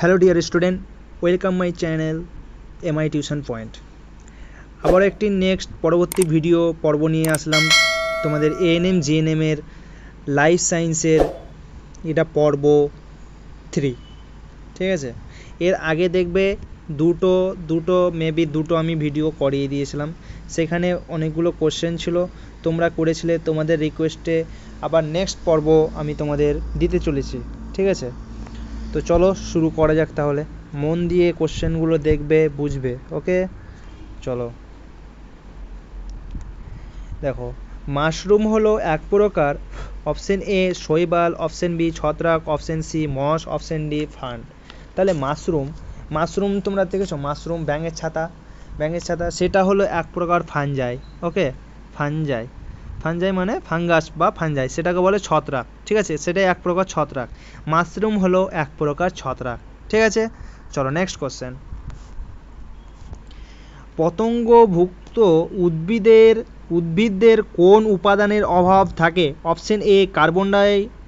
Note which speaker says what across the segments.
Speaker 1: Hello dear student, welcome my channel MI tuition point. আবার একটি next পরবর্তী video পর্ব নিয়ে আসলাম তোমাদের এএনএম জিএনএমের লাইফ সায়েন্সের এটা পর্ব 3। ঠিক আছে, এর আগে দেখবে দুটো আমি ভিডিও করিয়ে দিয়েছিলাম। সেখানে অনেকগুলো কোশ্চেন ছিল, তোমরা করেছিলে, তোমাদের রিকোয়েস্টে আবার নেক্সট পর্ব আমি তোমাদের দিতে চলেছি। ঠিক আছে, তো চলো শুরু করা যাক। তাহলে মন দিয়ে কোশ্চেনগুলো দেখবে, বুঝবে। ওকে, চলো। দেখো, মাশরুম হলো এক প্রকার। অপশন এ শৈবাল, অপশন বি ছত্রাক, অপশন সি মস, অপশন ডি ফান্ড। তাহলে মাশরুম তোমরা দেখেছো, মাশরুম ব্যাঙের ছাতা সেটা হলো এক প্রকার ফানজাই। ওকে, ফানজাই মানে ফাঙ্গাস বা ফানজাই, সেটাকে বলে ছত্রাক। ঠিক আছে, সেটাই এক প্রকার ছত্রাক। মাশরুম হলো এক প্রকার ছত্রাক। ঠিক আছে, চলো নেক্সট কোশ্চেন। পতঙ্গভুক্ত উদ্ভিদদের কোন উপাদানের অভাব থাকে? Option A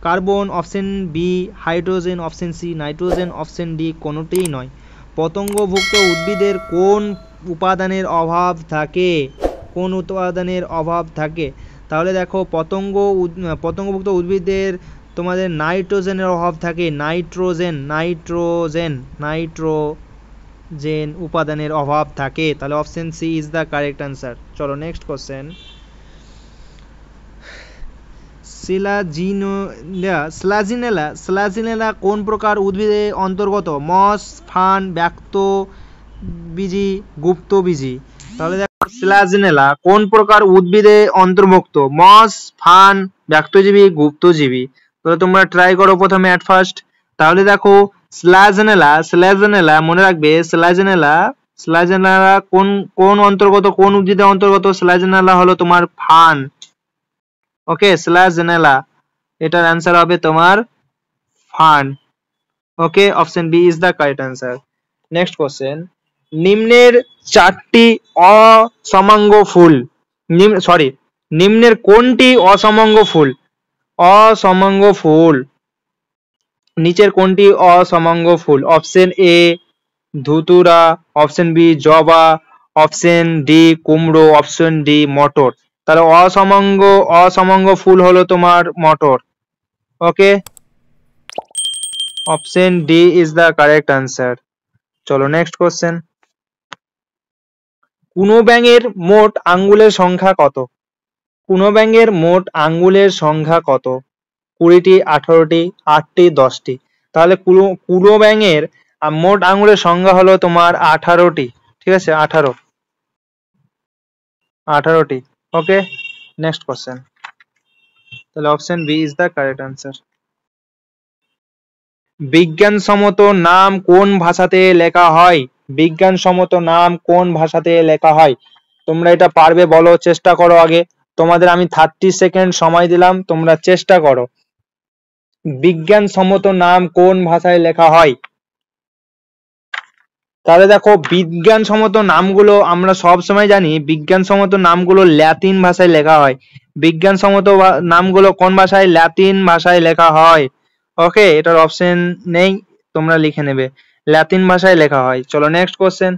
Speaker 1: carbon, option B hydrogen, option C nitrogen, option D কোনোটিই নয়। পতঙ্গভুক্ত উদ্ভিদের কোন উপাদানের অভাব থাকে? তাহলে দেখো, পতঙ্গভুক্ত উদ্ভিদের তোমাদের নাইট্রোজেনের অভাব থাকে। নাইট্রোজেন উপাদানের অভাব থাকে। তাহলে option C is the correct answer. চলো নেক্সট কোশ্চেন। স্লাজিনেলা কোন প্রকার উদ্ভিদে অন্তর্গত? মস, ফান, ব্যক্তবীজী, গুপ্তবীজী। তাহলে দেখো, স্লাজিনেলা কোন প্রকার উদ্ভিদে অন্তর্ভুক্ত? মস, ফান, ব্যক্তজীবী, গুপ্তজীবী। তাহলে তোমরা ট্রাই করো প্রথমে অ্যাট ফার্স্ট। তাহলে দেখো, স্লাজিনেলা মনে রাখবে, স্লাজিনেলা কোন অন্তর্গত, কোন উদ্ভিদে অন্তর্গত? স্লাজিনেলা হলো তোমার ফান। ওকে, স্লাজিনেলা, এটার অ্যান্সার হবে তোমার ফান। Okay, option B is the correct answer. Next question. নিম্নের চারটি অসমাঙ্গ ফুল, নিম্নের কোনটি অসমাঙ্গ ফুল? নিচের কোনটি অসমাঙ্গ ফুল? অপশন এ ধুতুরা, অপশন বি জবা, অপশন ডি কুমড়ো, অপশন ডি মটর। তাহলে অসমাঙ্গ ফুল হলো তোমার মটর। Okay, option D is the correct answer. চলো নেক্সট কোশ্চেন। কুনো ব্যাঙের মোট আঙ্গুলের সংখ্যা কত? কুনো ব্যাঙের মোট আঙ্গুলের সংখ্যা কত? 20টি, 18টি, 8টি, 10টি। তাহলে কুনো ব্যাঙের মোট আঙ্গুলের সংখ্যা হলো তোমার 18টি। ঠিক আছে, 18টি। Okay, next question. তাহলে option B is the correct answer. বিজ্ঞানসম্মত নাম কোন ভাষাতে লেখা হয়? বিজ্ঞানসম্মত নাম কোন ভাষাতে লেখা হয়? তোমরা এটা পারবে বলো, চেষ্টা করো আগে। তোমাদের আমি 30 সেকেন্ড সময় দিলাম, তোমরা চেষ্টা করো। বিজ্ঞানসম্মত নাম কোন ভাষায় লেখা হয়? তাহলে দেখো, বিজ্ঞানসম্মত নামগুলো আমরা সব সময় জানি, বিজ্ঞানসম্মত নামগুলো ল্যাটিন ভাষায় লেখা হয়। বিজ্ঞানসম্মত নামগুলো কোন ভাষায়? ল্যাটিন ভাষায় লেখা হয়। ওকে, এটার অপশন নেই, তোমরা লিখে নেবে, ল্যাটিন ভাষায় লেখা হয়। চলো নেক্সট কোশ্চেন।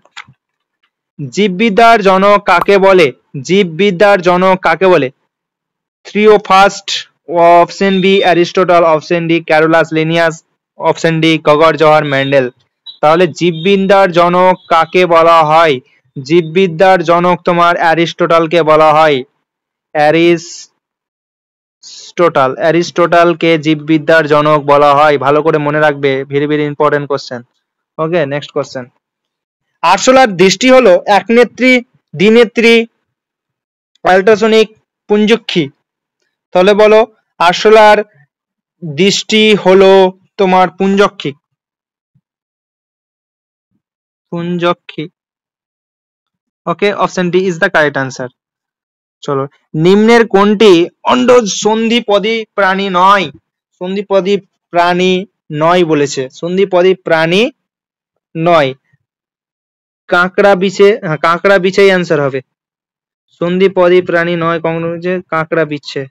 Speaker 1: জীববিদ্যার জনক কাকে বলে? জীববিদ্যার জনক কাকে বলে? Theophrastus, option B Aristotle, option D Carolus Linnaeus, option D Gregor Johann Mendel. তাহলে জীববিদ্যার জনক কাকে বলা হয়? জীববিদ্যার জনক তোমার অ্যারিস্টটলকে বলা হয়। অ্যারিস্টটলকে জীববিদ্যার জনক বলা হয়। ভালো করে মনে রাখবে, ভেরি ভেরি ইম্পর্টেন্ট কোশ্চেন। ওকে, নেক্সট কোশ্চেন। আরশোলার দৃষ্টি হলো একনেত্রী, দ্বিনেত্রী, আল্ট্রাসনিক, পুঞ্জক্ষী। তাহলে বলো, আরশোলার দৃষ্টি হলো তোমার পুঞ্জক্ষী। Okay, option D is the correct answer. চলো, নিম্নের কোনটি অন্ডজ সন্ধিপদী প্রাণী নয়? সন্ধিপদী প্রাণী নয় বলেছে, সন্ধিপদী প্রাণী নয়। কাঁকড়া বিছেই অ্যান্সার হবে। সন্ধিপদী প্রাণী নয়, কাঁকড়া বিচ্ছে।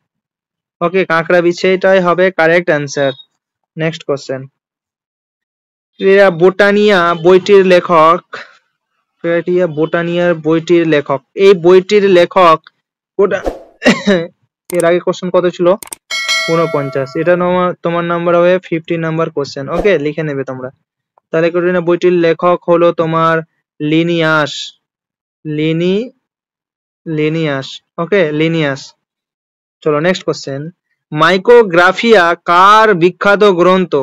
Speaker 1: ওকে, কাঁকড়া বিছেটাই হবে কারেক্ট অ্যান্সার। Next question. বোটানিয়া বইটির লেখক, বোটানিয়ার বইটির লেখক, এই বইটির লেখক ওটা এর আগে কোশ্চেন কত ছিল? 49। এটা তোমার নাম্বার হবে 50 নাম্বার কোশ্চেন। ওকে, লিখে নেবে তোমরা। তাহলে বইটির লেখক হলো তোমার লিনিয়াস। লিনি লিনিয়াস। Okay, Linnaeus. চলো নেক্সট কোশ্চেন। মাইক্রোগ্রাফিয়া কার বিখ্যাত গ্রন্থ?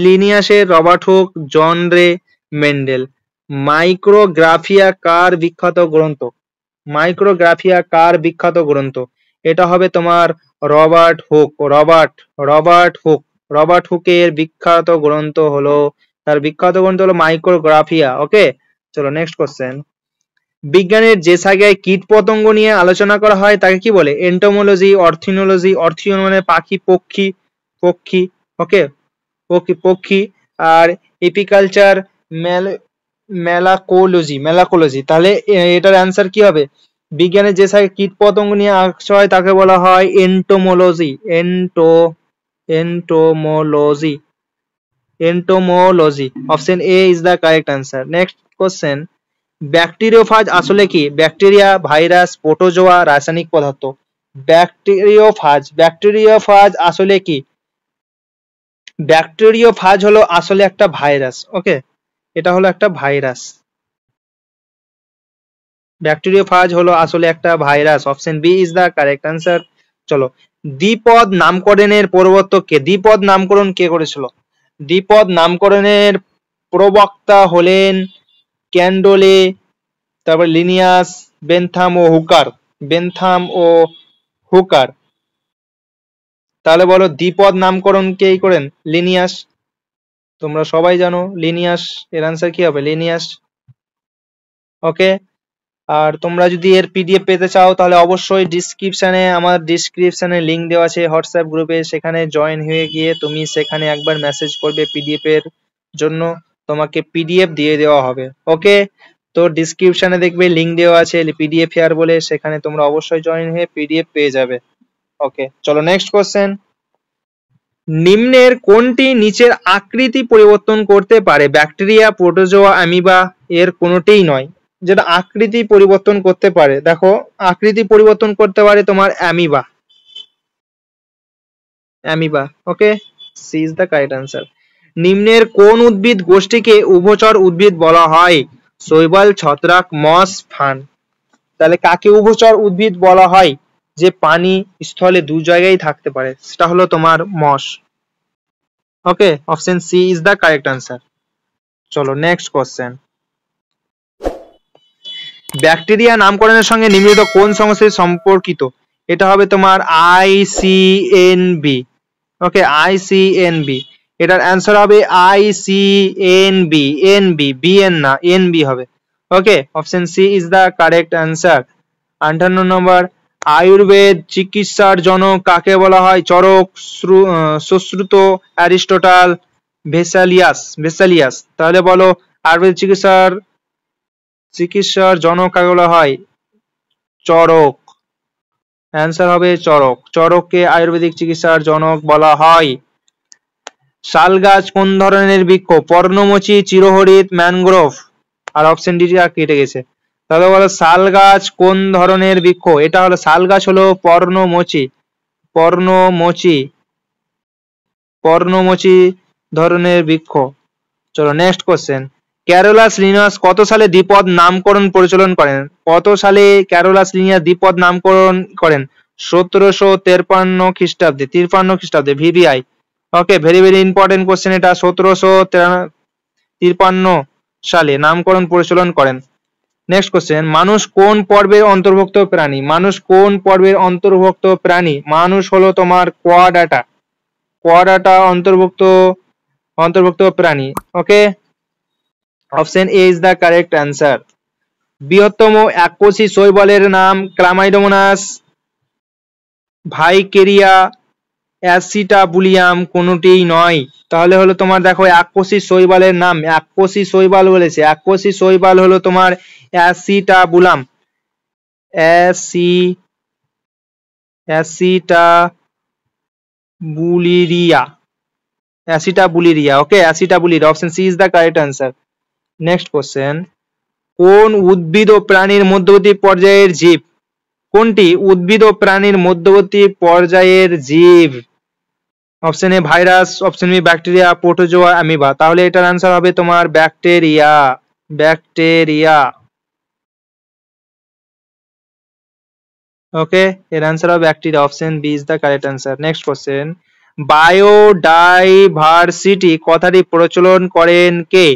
Speaker 1: লিনিয়াসের, রবার্ট হুক, জন রে, মেন্ডেল। মাইক্রোগ্রাফিয়া কার বিখ্যাত গ্রন্থ? মাইক্রোগ্রাফিয়া কার বিখ্যাত গ্রন্থ? এটা হবে তোমার Robert Hooke. Robert Hooke. Robert হুকের বিখ্যাত গ্রন্থ হলো, তার বিখ্যাত গ্রন্থ হলো মাইক্রোগ্রাফিয়া। ওকে, চলো নেক্সট কোশ্চেন। বিজ্ঞানের যে শাখায় কীট পতঙ্গ নিয়ে আলোচনা করা হয় তাকে কি বলে? এন্টোমোলজি, অর্থিনোলজি, অর্থিন মানে পাখি, পক্ষী, পক্ষী। ওকে, পক্ষী। আর এপিকালচার, মেলাকোলজি। তাহলে এটার অ্যান্সার কি হবে? বিজ্ঞানের যে শাখায় কীট পতঙ্গ নিয়ে আলোচনা হয় তাকে বলা হয় entomology. Entomology. Entomology. Option A is the correct answer. Next question. Bacteriophage আসলে কি? ব্যাকটেরিয়া, ভাইরাস, প্রোটোজোয়া, রাসায়নিক পদার্থ। ব্যাকটেরিওফাজ আসলে কি? ব্যাকটেরিওফাজ হলো আসলে একটা ভাইরাস। ওকে, এটা হলো একটা ভাইরাস। ব্যাকটেরিওফাজ হলো আসলে একটা virus. Option B is the correct answer. চলো, দ্বিপদ নামকরণের প্রবর্তক কে? দ্বিপদ নামকরণ কে করেছিল? দ্বিপদ নামকরণের প্রবক্তা হলেন ক্যান্ডোলে, তারপর লিনিয়াস, বেনথাম ও হুকার। বেনথাম ও হুকার। তাহলে বলো দ্বিপদ নামকরণ কে করেন? লিনিয়াস। তোমরা সবাই জানো লিনিয়াস। এর আনসার কি হবে? লিনিয়াস। ওকে, আর তোমরা যদি এর পিডিএফ পেতে চাও তাহলে অবশ্যই আমার ডিসক্রিপশনে লিংক দেওয়া আছে হোয়াটসঅ্যাপ গ্রুপে, সেখানে জয়েন হয়ে গিয়ে তুমি সেখানে একবার মেসেজ করবে পিডিএফ এর জন্য, তোমাকে পিডিএফ দিয়ে দেওয়া হবে। ওকে, তো ডিসক্রিপশনে দেখবে লিংক দেওয়া আছে পিডিএফ হেয়ার বলে, সেখানে তোমরা অবশ্যই জয়েন হয়ে পিডিএফ পেয়ে যাবে। ওকে, চলো নেক্সট কোশ্চেন। নিম্নের কোনটি নিচের আকৃতি পরিবর্তন করতে পারে? Bacteria, protozoa, amoeba. এর কোনোটিই নয় যেটা আকৃতি পরিবর্তন করতে পারে। দেখো, আকৃতি পরিবর্তন করতে পারে তোমার amoeba. Amoeba. Okay, C is the correct answer. নিম্নের কোন উদ্ভিদ গোষ্ঠীকে উভচর উদ্ভিদ বলা হয়? শৈবাল, ছত্রাক, মস, ফান। তাহলে কাকে উভচর উদ্ভিদ বলা হয়? যে পানি স্থলে দু জায়গায় থাকতে পারে, সেটা হলো তোমার moss. Okay, option C is the correct answer. চলো নেক্সট কোশ্চেন। ব্যাকটেরিয়া নামকরণের সঙ্গে নিম্নলিখিত কোন সংস্থাটি সম্পর্কিত? এটা হবে তোমার আইসিএনবি। ওকে, আইসিএনবি। এটার অ্যান্সার হবে আইসিএনবি। এনবি, বিএন না, এনবি হবে। Okay, option C is the correct answer. 58 number. Ayurveda চিকিৎসার জনক কাকে বলা হয়? Charaka, Sushruta, Aristotle, Vesalius. তাহলে বলো আয়ুর্বেদ চিকিৎসার জনক কাকে বলা হয়? চরক। অ্যান্সার হবে চরক। চরককে আয়ুর্বেদিক চিকিৎসার জনক বলা হয়। শাল গাছ কোন ধরনের বৃক্ষ? পর্ণমোচী, চিরহরিৎ, ম্যানগ্রোভ। আর অপশন ডি কেটে গেছে। তাহলে বলো শাল গাছ কোন ধরনের বৃক্ষ? এটা হলো শাল গাছ হলো পর্ণমোচী। পর্ণমোচী। পর্ণমোচী ধরনের বৃক্ষ। চলো নেক্সট কোশ্চেন। ক্যারোলাস লিনাস কত সালে দ্বিপদ নামকরণ পরিচালন করেন? কত সালে ক্যারোলাস লিনিয়াস দ্বিপদ নামকরণ করেন? 1753 খ্রিস্টাব্দে। 53 খ্রিস্টাব্দে, ভিভিআই। ওকে, ভেরি ভেরি ইম্পর্টেন্ট কোশ্চেন এটা। 1753 সালে নামকরণ পরিচালন করেন। Next question. মানুষ কোন পর্বের অন্তর্ভুক্ত প্রাণী? মানুষ কোন পর্বের অন্তর্ভুক্ত প্রাণী? মানুষ হলো তোমার কোয়াডাটা। কোয়াডাটা অন্তর্ভুক্ত প্রাণী। Okay, option A is the correct answer. বৃহত্তম এককোষী শৈবালের নাম ক্লামাইডোমোনাস, ভাইকেরিয়া, অ্যাসিটাবুলিয়াম। কোনোটিই নয়। তাহলে হলো তোমার দেখো এককোষী শৈবালের নাম, এককোষী শৈবাল বলেছে, এককোষী শৈবাল হলো তোমার acetabulum. Acetabularia. Acetabularia. Okay, acetabularia, option C is the correct answer. Next question, কোন উদ্ভিদ ও প্রাণীর মধ্যবর্তী পর্যায়ের জীব? কোনটি উদ্ভিদ ও প্রাণীর মধ্যবর্তী পর্যায়ের জীব? Option A virus, option B bacteria, protozoa, amoeba. তাহলে এটার অ্যান্সার হবে তোমার ব্যাকটেরিয়া, ব্যাকটেরিয়া। ওকে, এর অ্যান্সার হবে bacteria, option B is the correct answer. Next question, biodiversity কথাটি প্রচলন করেন কে?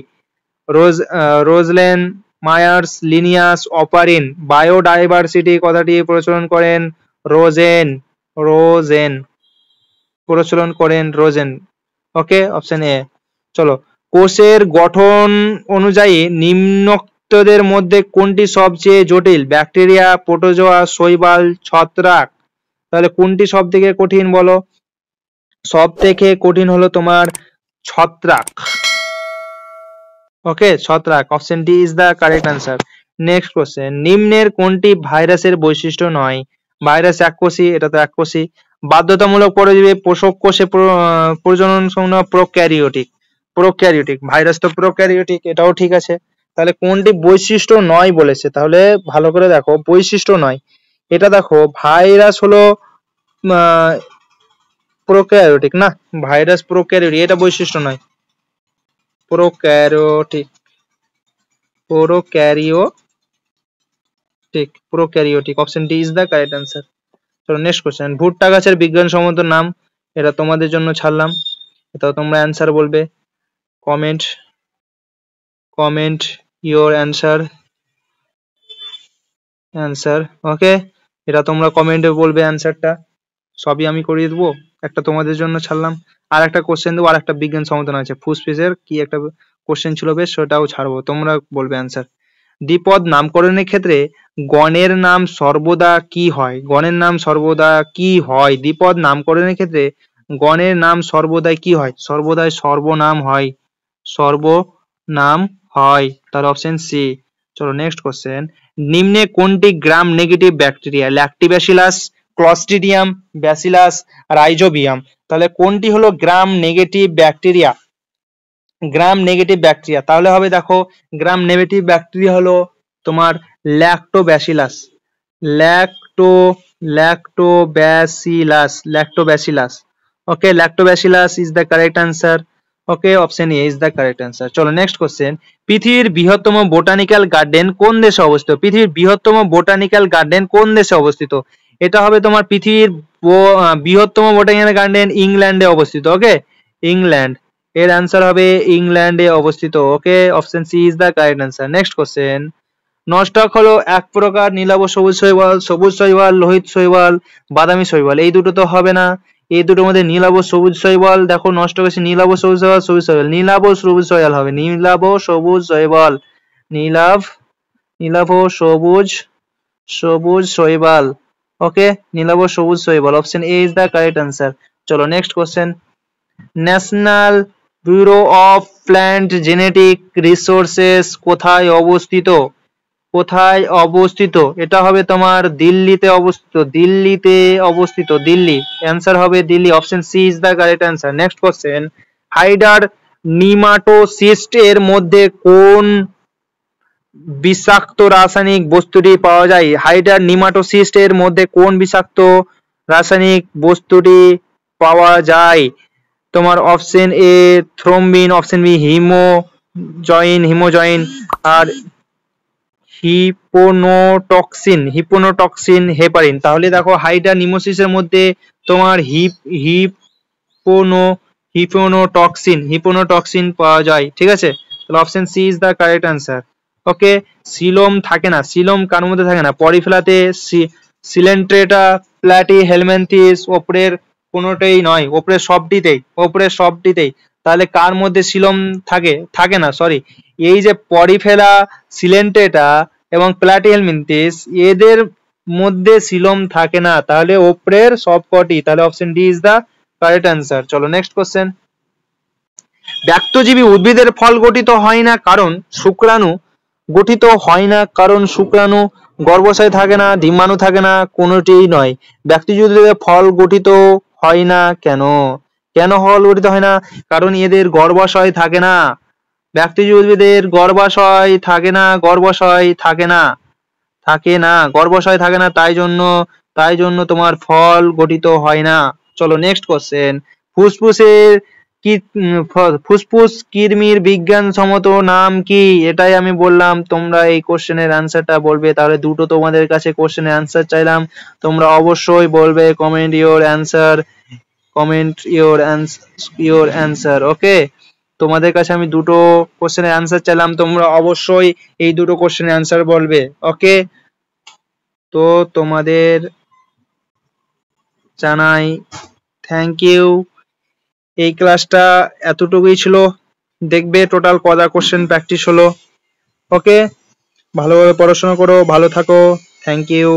Speaker 1: রোজলেন, মায়ার্স, লিনিয়াস, অপারিন। বায়োডাইভার্সিটি কথাটি প্রচলন করেন রোজেন, রোজেন, প্রচলন করেন রোজেন। ওকে, অপশন এ। চলো, কোষের গঠন অনুযায়ী নিম্নোক্তদের মধ্যে কোনটি সবচেয়ে জটিল? ব্যাকটেরিয়া, প্রোটোজোয়া, শৈবাল, ছত্রাক। তাহলে কোনটি সব থেকে কঠিন বলো? সব থেকে কঠিন হলো তোমার ছত্রাক। ওকে, ছত্রাক, option D is the correct answer. Next question, নিম্নের কোনটি ভাইরাসের বৈশিষ্ট্য নয়? ভাইরাস এককোষী, এটা তো এককোষী। বাধ্যতামূলক পরজীবী, পোষক কোষে প্রজনন সংক্রান্ত, প্রোক্যারিওটিক। প্রোক্যারিওটিক, ভাইরাস তো প্রোক্যারিওটিক, এটাও ঠিক আছে। তাহলে কোনটি বৈশিষ্ট্য নয় বলেছে? তাহলে ভালো করে দেখো, বৈশিষ্ট্য নয়, এটা দেখো ভাইরাস হলো প্রোক্যারিওটিক না, ভাইরাস প্রোক্যারিওটিক, এটা বৈশিষ্ট্য নয়। Prokaryotic, prokaryotic, prokaryotic, option D is the correct answer. চলো নেক্সট কোশ্চেন, ভুট্টা গাছের বিজ্ঞানসম্মত নাম? এটা তোমাদের জন্য ছাড়লাম, এটাও তোমরা অ্যান্সার বলবে। Comment your answer. ওকে, এটা তোমরা কমেন্টে বলবে অ্যান্সারটা, সবই আমি করিয়ে দেবো। একটা তোমাদের জন্য ছাড়লাম, আর একটা কোশ্চেন দেবো, আর একটা বিজ্ঞান সমতন আছে, ফুসফুসের কি একটা কোশ্চেন ছিল বেশ, সেটাও ছাড়বো, তোমরা বলবে অ্যান্সার। দ্বিপদ নামকরণের ক্ষেত্রে গণের নাম সর্বদা কি হয়? গণের নাম সর্বদা কি হয়? দ্বিপদ নামকরণের ক্ষেত্রে গণের নাম সর্বদাই কি হয়? সর্বদাই সর্বনাম হয়, সর্বনাম হয়। তার অপশন সি। চলো নেক্সট কোশ্চেন, নিম্নে কোনটি gram negative bacteria? Lactobacillus, Clostridium, Bacillus, Rhizobium. তাহলে কোনটি হলো gram negative bacteria? Gram negative bacteria, তাহলে হবে দেখো, গ্রাম নেগেটিভ ব্যাকটেরিয়া হলো তোমার Lactobacillus, Lactobacillus. Okay, Lactobacillus is the correct answer. Okay, option A is the correct answer. চলো next question, পৃথিবীর বৃহত্তম বোটানিক্যাল গার্ডেন কোন দেশে অবস্থিত? পৃথিবীর বৃহত্তম বোটানিক্যাল গার্ডেন কোন দেশে অবস্থিত? এটা হবে তোমার পৃথিবীর বৃহত্তম বোটানিক্যাল গার্ডেন ইংল্যান্ডে অবস্থিত। ওকে, ইংল্যান্ড, এর অ্যান্সার হবে ইংল্যান্ডে অবস্থিত। Okay, option C is the correct answer. Next question, Nostoc হলো এক প্রকার নীলাভ সবুজ শৈবাল, সবুজ শৈবাল, লোহিত শৈবাল, বাদামি শৈবাল। এই দুটো তো হবে না, এই দুটোর মধ্যে নীলাভ সবুজ শৈবাল, দেখো নষ্ট হয়েছে নীলাভ সবুজ শৈবাল, সবুজ শৈবাল, নীলাভ সবুজ শৈবাল হবে, নীলাভ সবুজ শৈবাল, নীলাভ সবুজ শৈবাল। ওকে, নীলাভ সবুজ শৈবাল, option A is the correct answer. চলো next question, national bureau of plant genetic resources কোথায় অবস্থিত? কোথায় অবস্থিত? এটা হবে তোমার দিল্লিতে অবস্থিত, দিল্লি, অ্যান্সার হবে Delhi, option C is the correct answer. Next question, Hydra nematocyst এর মধ্যে কোন বিষাক্ত রাসায়নিক বস্তুটি পাওয়া যায়? হাইডার নিমাটোসিস্ট এর মধ্যে কোন বিষাক্ত রাসায়নিক বস্তুটি পাওয়া যায়? তোমার option A thrombin, option B hemozoin, আর হিপোনোটক্সিন, হেপারিন। তাহলে দেখো হাইডার নিমোসিসের মধ্যে তোমার হিপোনোটক্সিন পাওয়া যায়, ঠিক আছে। তাহলে option C is the correct answer. Okay, coelom থাকে না, সিলোম কার মধ্যে থাকে না? পরিফেলাতে, সিলেন্ট্রেটা, প্ল্যাটি হেলমেন্থিস, ওপরের কোনোটাই নয়, ওপরের সবটিতেই। তাহলে কার মধ্যে সিলোম থাকে না, সরি, এই যে পরিফেলা, সিলেন্ট্রেটা এবং প্ল্যাটিহেলমিনথিস, এদের মধ্যে সিলোম থাকে না, তাহলে ওপরের সবকটি, তাহলে option D is the correct answer. চলো নেক্সট কোশ্চেন, ব্যক্তজীবী উদ্ভিদের ফল গঠিত হয় না কারণ শুক্রাণু গর্ভাশয়ে থাকে না, ডিম্বাণু থাকে না, কোনোটিই নয়। ব্যক্তজীবী উদ্ভিদের ফল গঠিত হয় না কেন? কেন হল গঠিত হয় না? কারণ এদের গর্ভাশয় থাকে না। ব্যক্তিজীবী উদ্ভিদের গর্ভাশয় থাকে না, গর্ভাশয় থাকে না, থাকে না, গর্ভাশয় থাকে না, তাই জন্য তোমার ফল গঠিত হয় না। চলো নেক্সট কোশ্চেন। ফুসফুসের কি ফুসফুস কৃমির বিজ্ঞানসম্মত নাম কি? এটাই আমি বললাম, তোমরা এই কোশ্চেনের অ্যান্সারটা বলবে। তাহলে দুটো তোমাদের কাছে কোশ্চেনের অ্যান্সার চাইলাম, তোমরা অবশ্যই বলবে comment your answer, comment your answer. Okay, তোমাদের কাছে আমি দুটো কোশ্চেনের অ্যান্সার চাইলাম, তোমরা অবশ্যই এই দুটো কোশ্চেনের অ্যান্সার বলবে। ওকে, তো তোমাদের জানাই থ্যাংক ইউ। এই ক্লাসটা এতটুকুই ছিল। দেখবে টোটাল কটা কোশ্চেন প্র্যাকটিস হলো। ওকে, ভালোভাবে পড়াশোনা করো, ভালো থাকো। Thank you.